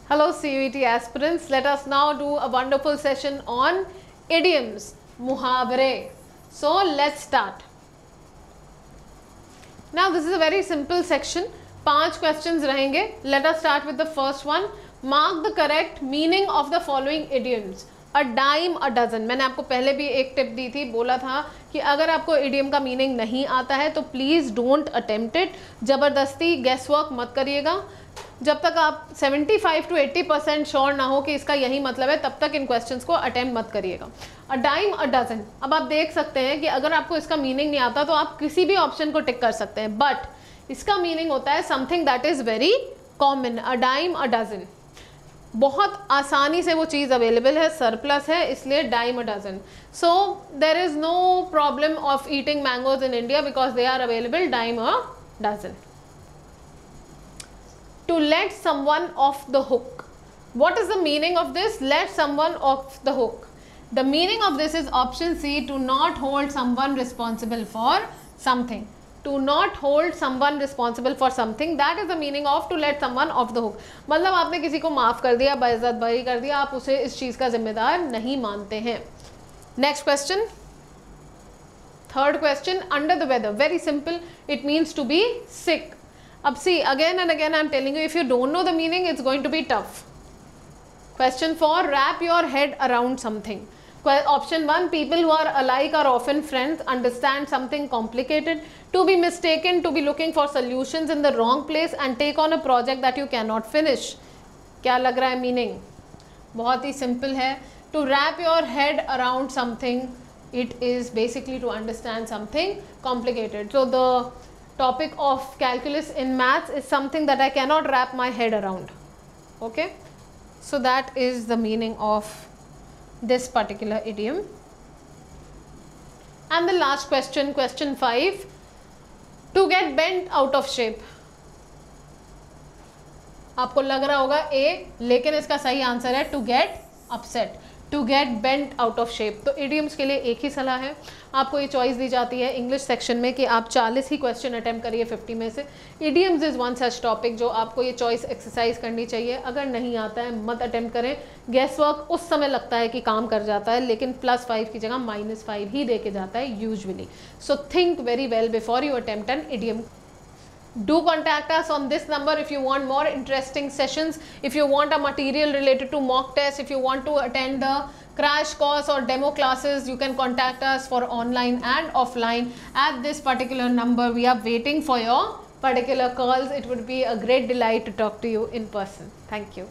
Hello CUET aspirants, let us now do a wonderful session on idioms, muhavare. So let's start. Now this is a very simple section. 5 questions रहेंगे. Let us start with the first one. Mark the correct meaning of the following idioms. A dime a dozen. मैंने आपको पहले भी एक tip दी थी, बोला था कि अगर आपको इडियम का मीनिंग नहीं आता है तो प्लीज़ डोंट अटेम्प्ट इट. ज़बरदस्ती गेस वर्क मत करिएगा. जब तक आप 75 to 80% श्योर ना हो कि इसका यही मतलब है, तब तक इन क्वेश्चंस को अटेम्प्ट मत करिएगा. A dime a dozen. अब आप देख सकते हैं कि अगर आपको इसका मीनिंग नहीं आता तो आप किसी भी ऑप्शन को टिक कर सकते हैं, बट इसका मीनिंग होता है something that is very common. A dime a dozen, बहुत आसानी से वो चीज़ अवेलेबल है, सरप्लस है, इसलिए dime a dozen. So there is no problem of eating mangoes in India because they are available. Dime a dozen. To let someone off the hook. What is the meaning of this? Let someone off the hook. The meaning of this is option C, to not hold someone responsible for something. To not hold someone responsible for something. That is the meaning of to let someone off the hook. मतलब आपने किसी को माफ़ कर दिया, बेइज्जत बरी कर दिया, आप उसे इस चीज़ का जिम्मेदार नहीं मानते हैं. Next question. Third question, under the weather. Very simple. It means to be sick. अब see, again and again I am telling you, if you don't know the meaning, it's going to be tough. Question 4, wrap your head around something. Option 1, people who are alike are often friends, understand something complicated, to be mistaken, to be looking for solutions in the wrong place and take on a project that you cannot finish. क्या लग रहा है meaning? बहुत ही simple है. To wrap your head around something, it is basically to understand something complicated. So the topic of calculus in maths is something that I cannot wrap my head around. Okay, so that is the meaning of this particular idiom. And the last question, question 5, to get bent out of shape. आपको लग रहा होगा A, लेकिन इसका सही answer है to get upset, to get bent out of shape. तो idioms के लिए एक ही सलाह है, आपको ये चॉइस दी जाती है इंग्लिश सेक्शन में कि आप 40 ही क्वेश्चन अटेम्प्ट करिए 50 में से. idioms is one such topic जो आपको ये चॉइस एक्सरसाइज करनी चाहिए. अगर नहीं आता है मत अटेम्प्ट करें. गेस वर्क उस समय लगता है कि काम कर जाता है, लेकिन +5 की जगह -5 ही दे के जाता है usually. So think very well before you attempt an idiom. Do contact us on this number if you want more interesting sessions, if you want a material related to mock test, if you want to attend the crash course or demo classes, you can contact us for online and offline at this particular number. We are waiting for your particular calls. It would be a great delight to talk to you in person. Thank you.